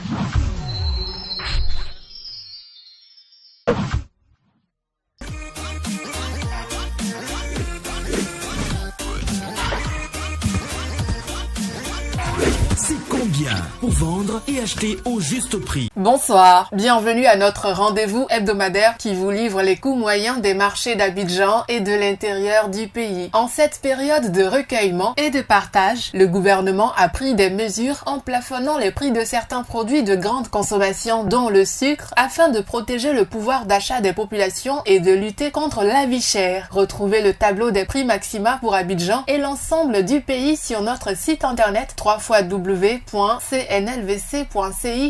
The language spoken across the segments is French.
C'est combien pour vendre et acheter au juste prix? Bonsoir, bienvenue à notre rendez-vous hebdomadaire qui vous livre les coûts moyens des marchés d'Abidjan et de l'intérieur du pays. En cette période de recueillement et de partage, le gouvernement a pris des mesures en plafonnant les prix de certains produits de grande consommation, dont le sucre, afin de protéger le pouvoir d'achat des populations et de lutter contre la vie chère. Retrouvez le tableau des prix maxima pour Abidjan et l'ensemble du pays sur notre site internet www.cnlvc.ci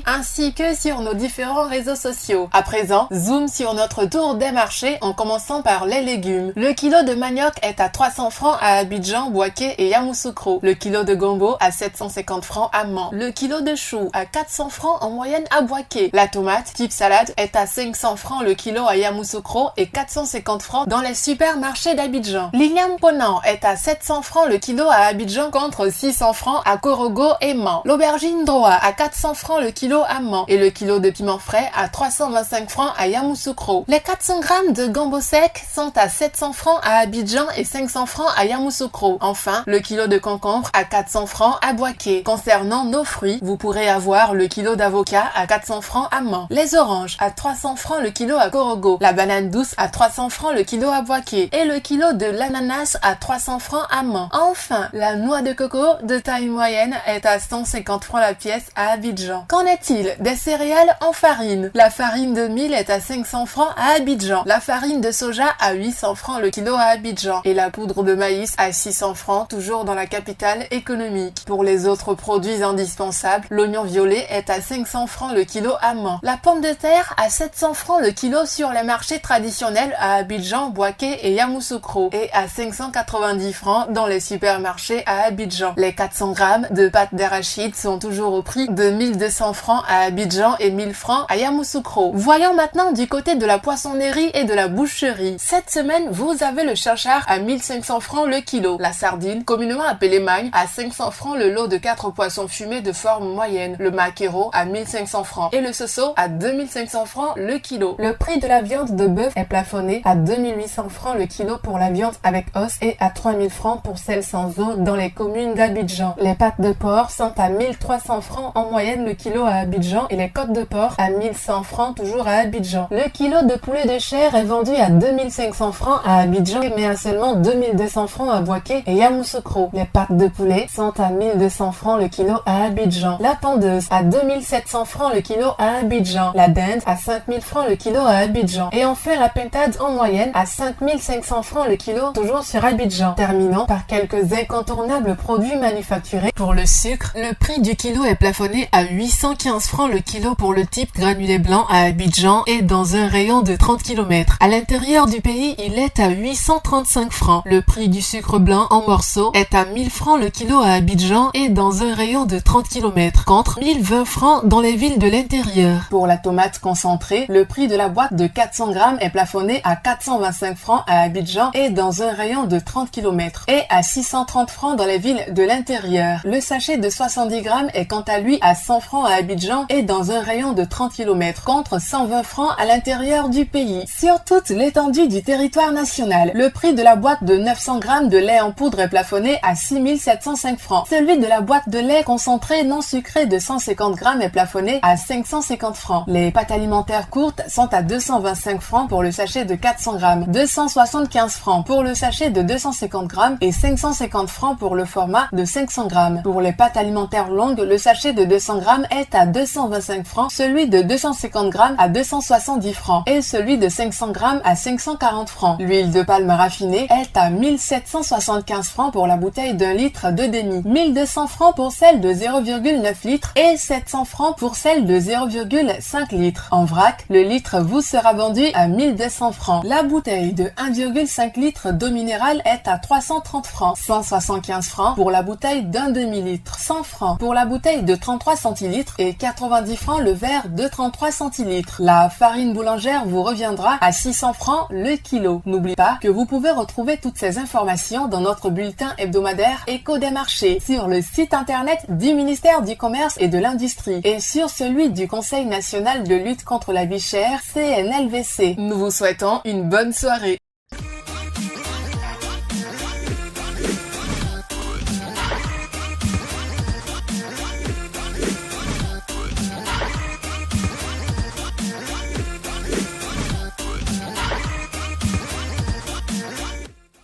ainsi que sur nos différents réseaux sociaux. À présent, zoom sur notre tour des marchés en commençant par les légumes. Le kilo de manioc est à 300 francs à Abidjan, Bouaké et Yamoussoukro. Le kilo de gombo à 750 francs à Mans. Le kilo de chou à 400 francs en moyenne à Bouaké. La tomate type salade est à 500 francs le kilo à Yamoussoukro et 450 francs dans les supermarchés d'Abidjan. L'igname ponant est à 700 francs le kilo à Abidjan contre 600 francs à Korogo et Mans. L'aubergine droit à 400 francs le kilo à Mans et le kilo de piment frais à 325 francs à Yamoussoukro. Les 400 grammes de gombo sec sont à 700 francs à Abidjan et 500 francs à Yamoussoukro. Enfin, le kilo de concombre à 400 francs à Bouaké. Concernant nos fruits, vous pourrez avoir le kilo d'avocat à 400 francs à Mans. Les oranges à 300 francs le kilo à Korogo. La banane douce à 300 francs le kilo à Bouaké. Et le kilo de l'ananas à 300 francs à Mans. Enfin, la noix de coco de taille moyenne est à 150 francs la pièce à Abidjan. Qu'en est-il des céréales en farine? La farine de mil est à 500 francs à Abidjan. La farine de soja à 800 francs le kilo à Abidjan. Et la poudre de maïs à 600 francs, toujours dans la capitale économique. Pour les autres produits indispensables, l'oignon violet est à 500 francs le kilo à Mans. La pomme de terre à 700 francs le kilo sur les marchés traditionnels à Abidjan, Bouaké et Yamoussoukro. Et à 590 francs dans les supermarchés à Abidjan. Les 400 grammes de pâte d'arachide sont toujours au prix de 1200 francs à Abidjan et 1000 francs à Yamoussoukro. Voyons maintenant du côté de la poissonnerie et de la boucherie. Cette semaine, vous avez le chachar à 1500 francs le kilo. La sardine, communément appelée magne, à 500 francs le lot de 4 poissons fumés de forme moyenne. Le maquereau à 1500 francs. Et le soso à 2500 francs le kilo. Le prix de la viande de bœuf est plafonné à 2800 francs le kilo pour la viande avec os et à 3000 francs pour celle sans os dans les communes d'Abidjan. Les pâtes de porc sont à 1300 francs en moyenne le kilo à Abidjan et les côtes de porc à 1100 francs toujours à Abidjan. Le kilo de poulet de chair est vendu à 2500 francs à Abidjan mais à seulement 2200 francs à Bouaké et Yamoussoukro. Les pâtes de poulet sont à 1200 francs le kilo à Abidjan. La pendeuse à 2700 francs le kilo à Abidjan. La dinde à 5000 francs le kilo à Abidjan. Et enfin la pintade en moyenne à 5500 francs le kilo toujours sur Abidjan. Terminons par quelques incontournables produits manufacturés. Pour le sucre, le prix du kilo est plafonné à 815 francs le kilo pour le type granulé blanc à Abidjan et dans un rayon de 30 km. À l'intérieur du pays, il est à 835 francs. Le prix du sucre blanc en morceaux est à 1000 francs le kilo à Abidjan et dans un rayon de 30 km, contre 1020 francs dans les villes de l'intérieur. Pour la tomate concentrée, le prix de la boîte de 400 grammes est plafonné à 425 francs à Abidjan et dans un rayon de 30 km et à 630 francs dans les villes de l'intérieur. Le sachet de 70 grammes est quant à lui à 100 francs à Abidjan et dans un rayon de 30 km, contre 120 francs à l'intérieur du pays. Sur toute l'étendue du territoire national, le prix de la boîte de 900 grammes de lait en poudre est plafonné à 6705 francs. Celui de la boîte de lait concentré non sucré de 150 grammes est plafonné à 550 francs. Les pâtes alimentaires courtes sont à 225 francs pour le sachet de 400 grammes, 275 francs pour le sachet de 250 grammes et 550 francs pour le format de 500 grammes. Pour les pâtes alimentaires longues, le sachet de 200 grammes est à 225 francs, celui de 250 grammes à 270 francs et celui de 500 grammes à 540 francs. L'huile de palme raffinée est à 1775 francs pour la bouteille d'1 litre de demi, 1200 francs pour celle de 0,9 litres et 700 francs pour celle de 0,5 litres. En vrac, le litre vous sera vendu à 1200 francs. La bouteille de 1,5 litre d'eau minérale est à 330 francs, 175 francs pour la bouteille d'un demi-litre, 100 francs pour la la bouteille de 33 centilitres et 90 francs le verre de 33 centilitres. La farine boulangère vous reviendra à 600 francs le kilo. N'oubliez pas que vous pouvez retrouver toutes ces informations dans notre bulletin hebdomadaire Écho des marchés sur le site internet du ministère du Commerce et de l'Industrie et sur celui du Conseil national de lutte contre la vie chère, CNLVC. Nous vous souhaitons une bonne soirée.